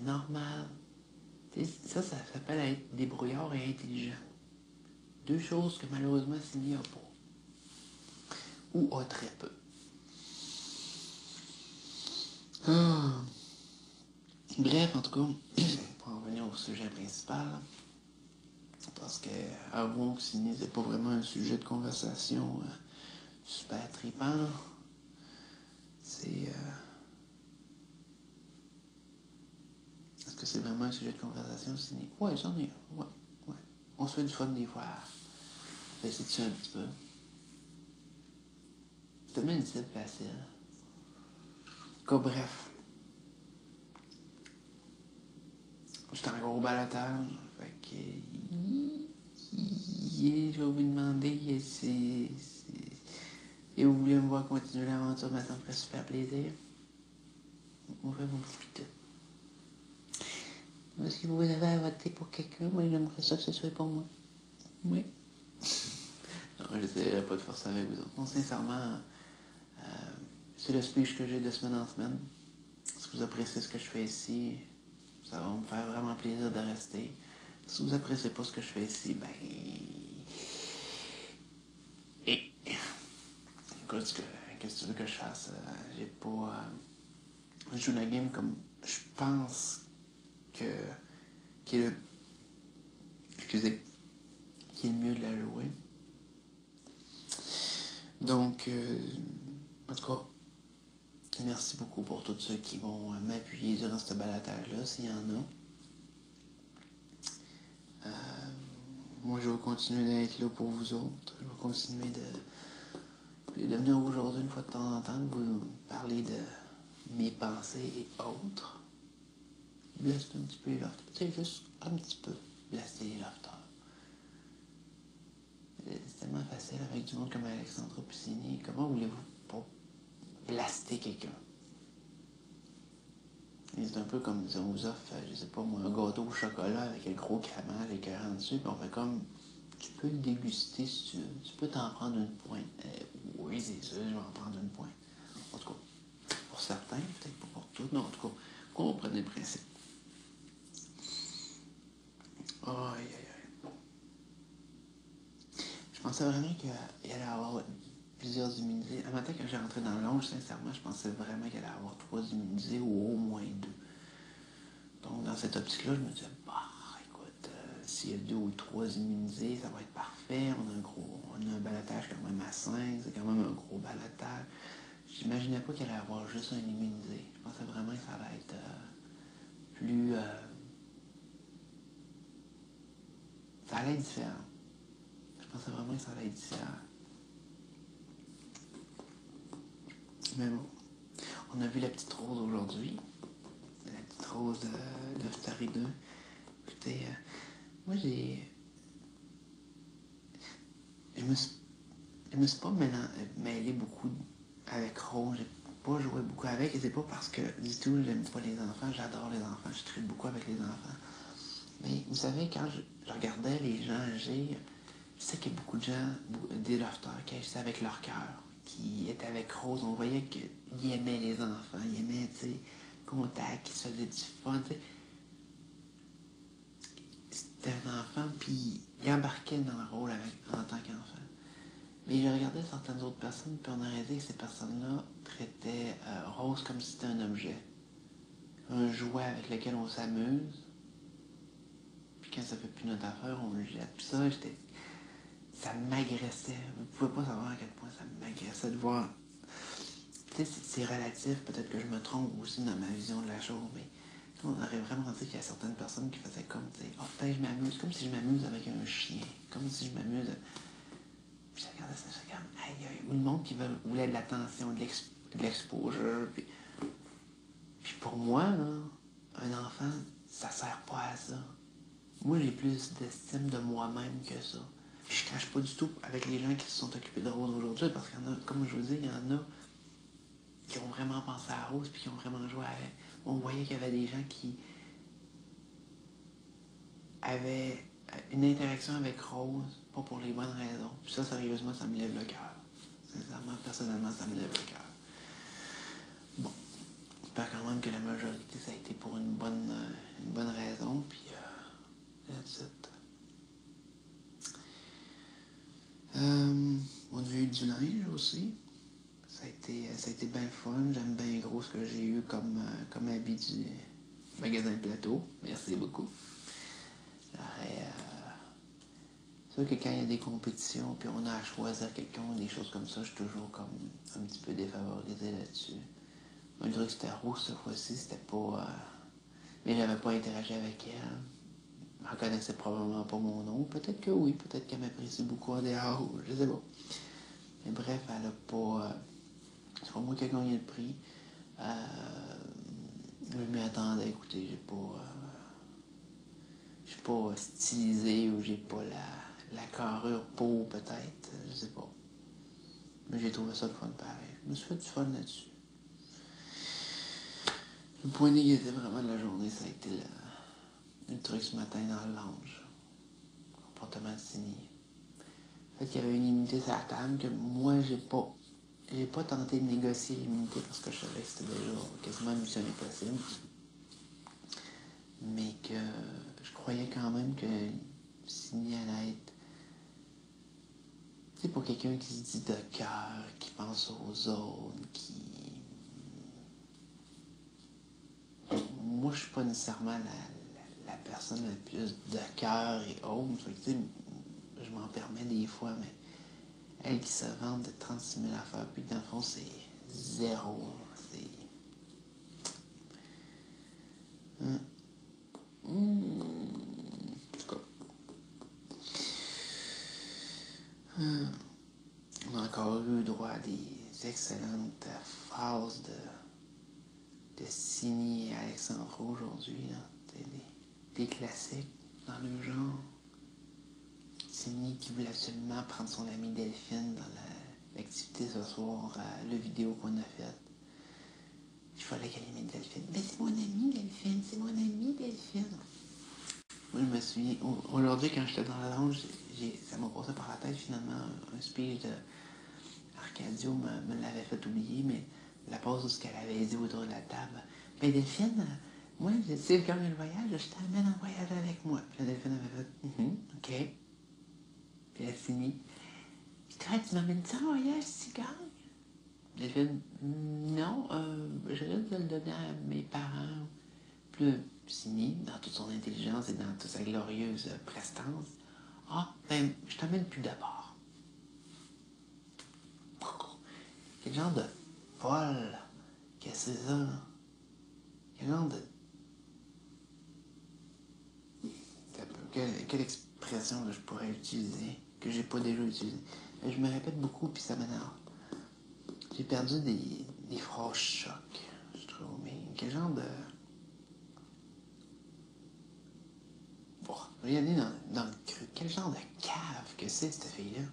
normal. Ça s'appelle être débrouillard et intelligent. Deux choses que malheureusement Cindy a pas. Ou a très peu. Ah. Bref, en tout cas, pour en revenir au sujet principal, parce que avouons que Cindy, c'est pas vraiment un sujet de conversation super trippant. C'est... Est-ce que c'est vraiment un sujet de conversation, Cindy? Ouais, j'en ai un. Ouais. On se fait du fun des fois. On fait essayer dessus un petit peu. C'est tellement une cible facile. En tout cas, bref. J'étais en gros balotage. Fait que... Je vais vous demander si vous voulez me voir continuer l'aventure, mais ça me ferait super plaisir. On fait mon petit pitou. Si vous avez à voter pour quelqu'un, moi j'aimerais ça que ce soit pour moi. Oui. Non, j'essaierai pas de faire ça avec vous autres. Non, sincèrement, c'est le speech que j'ai de semaine en semaine. Si vous appréciez ce que je fais ici, ça va me faire vraiment plaisir de rester. Si vous appréciez pas ce que je fais ici, ben... Et... Écoute, qu'est-ce que tu veux que je fasse? J'ai pas... Je joue la game comme je pense que... qui est le... Excusez. Qui est le mieux de la jouer. Donc, en tout cas, merci beaucoup pour tous ceux qui vont m'appuyer durant ce balatage-là, s'il y en a. Moi, je vais continuer d'être là pour vous autres. Je vais continuer de venir aujourd'hui une fois de temps en temps, de vous parler de mes pensées et autres. Blaster un petit peu les lofters. Tu sais, juste un petit peu blaster les lofters. C'est tellement facile avec du monde comme Alexandra Puccini. Comment voulez-vous pas blaster quelqu'un? Et c'est un peu comme si on vous offre, je sais pas moi, un gâteau au chocolat avec un gros crémage écœurant dessus, puis on fait comme, tu peux le déguster si tu veux, tu peux t'en prendre une pointe. Oui, c'est ça, je vais en prendre une pointe. En tout cas, pour certains, peut-être pas pour tous, mais en tout cas, comprenez le principe. Aïe, aïe, aïe. Je pensais vraiment qu'il allait y avoir plusieurs immunisés. Un matin, quand j'ai rentré dans le lounge, sincèrement, je pensais vraiment qu'il allait y avoir 3 immunisés ou au moins 2. Donc, dans cette optique-là, je me disais, bah, écoute, s'il y a 2 ou 3 immunisés, ça va être parfait. On a un balotage quand même à 5, c'est quand même un gros balotage. J'imaginais pas qu'il allait y avoir juste un immunisé. Je pensais vraiment que ça allait être plus... ça allait être différent. Je pensais vraiment que ça allait être différent. Mais bon, on a vu la petite rose aujourd'hui. La petite rose de Starry 2. Écoutez, moi je me suis pas mêlé beaucoup avec Rose. J'ai pas joué beaucoup avec. Et c'est pas parce que du tout j'aime pas les enfants. J'adore les enfants. Je traite beaucoup avec les enfants. Mais vous savez, quand je regardais les gens âgés, je sais qu'il y a beaucoup de gens, des lofters, qui agissaient avec leur cœur, qui étaient avec Rose. On voyait qu'ils aimaient les enfants. Ils aimaient, tu sais, contact, qu'ils se faisaient du fun, tu sais. C'était un enfant, puis il embarquait dans le rôle en tant qu'enfant. Mais je regardais certaines autres personnes, puis on a réalisé que ces personnes-là traitaient Rose comme si c'était un objet. Un jouet avec lequel on s'amuse. Puis quand ça fait plus notre affaire, on le jette. Puis ça m'agressait. Vous pouvez pas savoir à quel point ça m'agressait de voir. Tu sais, c'est relatif, peut-être que je me trompe aussi dans ma vision de la chose, mais on aurait vraiment dit qu'il y a certaines personnes qui faisaient comme, tu sais, oh, peut-être je m'amuse, comme si je m'amuse avec un chien, comme si je m'amuse. Puis je regardais ça, je comme, aïe, aïe, ou le monde qui voulait de l'attention, de l'exposure. Puis pour moi, là, un enfant, ça sert pas à ça. Moi, j'ai plus d'estime de moi-même que ça. Puis je crache pas du tout avec les gens qui se sont occupés de Rose aujourd'hui, parce qu'il y en a, comme je vous dis, il y en a qui ont vraiment pensé à Rose puis qui ont vraiment joué avec. On voyait qu'il y avait des gens qui avaient une interaction avec Rose, pas pour les bonnes raisons. Puis ça, sérieusement, ça me lève le cœur. Sincèrement, personnellement, ça me lève le cœur. Bon, j'espère quand même que la majorité, ça a été pour une bonne du linge aussi. Ça a été bien fun. J'aime bien gros ce que j'ai eu comme habit du magasin de plateau. Merci beaucoup. C'est sûr que quand il y a des compétitions, puis on a à choisir quelqu'un, des choses comme ça, je suis toujours comme un petit peu défavorisé là-dessus. Moi, je dirais que c'était rouge cette fois-ci, c'était pas... Mais j'avais pas interagi avec elle. Elle connaissait probablement pas mon nom. Peut-être que oui, peut-être qu'elle m'apprécie beaucoup en dehors, je sais pas. Mais bref, elle a pas... c'est pas moi qui ai gagné le prix. Je m'y attendais, écoutez, je suis pas stylisé ou j'ai pas la carrure pour peut-être, je sais pas. Mais j'ai trouvé ça le fun pareil. Je me suis fait du fun là-dessus. Le point négatif vraiment de la journée, ça a été le truc ce matin dans le lounge. Comportement de Sini. En fait, il y avait une immunité sur la table que moi, j'ai pas tenté de négocier l'immunité parce que je savais que c'était déjà quasiment mission impossible. Mais que je croyais quand même que Sini allait être... C'est pour quelqu'un qui se dit de cœur, qui pense aux autres, qui... Moi, je suis pas nécessairement la personne la plus de cœur et autres. Je m'en permets des fois, mais elle qui se vante de 36 000 affaires, puis dans le fond, c'est zéro. C'est... En tout cas. On a encore eu droit à des excellentes phrases de Sini et Alexandre aujourd'hui. Des classiques dans le genre. Sini qui voulait absolument prendre son amie Delphine dans l'activité ce soir, la vidéo qu'on a faite. Il fallait qu'elle aime Delphine. Mais c'est mon amie Delphine, c'est mon amie Delphine. Moi, je me souviens, aujourd'hui, quand j'étais dans la lounge, ça m'a passé par la tête finalement un speech de Arcadio me l'avait fait oublier, mais la pause où ce qu'elle avait dit autour de la table. Mais Delphine, moi, je sais quand le voyage, je t'amène en voyage avec moi. Puis la Delphine avait fait, OK. Puis elle a fini. Toi, tu m'amènes ça en voyage si tu gagnes? Delphine, non, je risque de le donner à mes parents. Puis Sini, dans toute son intelligence et dans toute sa glorieuse prestance, ah, ben, je t'emmène plus d'abord. Quel genre de folle que c'est ça? Quel genre de... Quelle expression que je pourrais utiliser, que j'ai pas déjà utilisée? Je me répète beaucoup, puis ça m'énerve. J'ai perdu des phrases chocs, je trouve. Mais quel genre de... Bon, regardez dans le cru. Quel genre de cave que c'est, cette fille-là?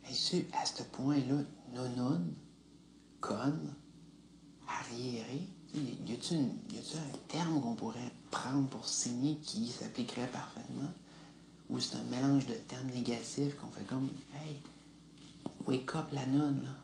Est-ce à ce point-là, nonone, conne, arriérée? Y a-t-il un terme qu'on pourrait prendre pour signer qui s'appliquerait parfaitement? Ou c'est un mélange de termes négatifs qu'on fait comme, hey, wake up la nonne, là.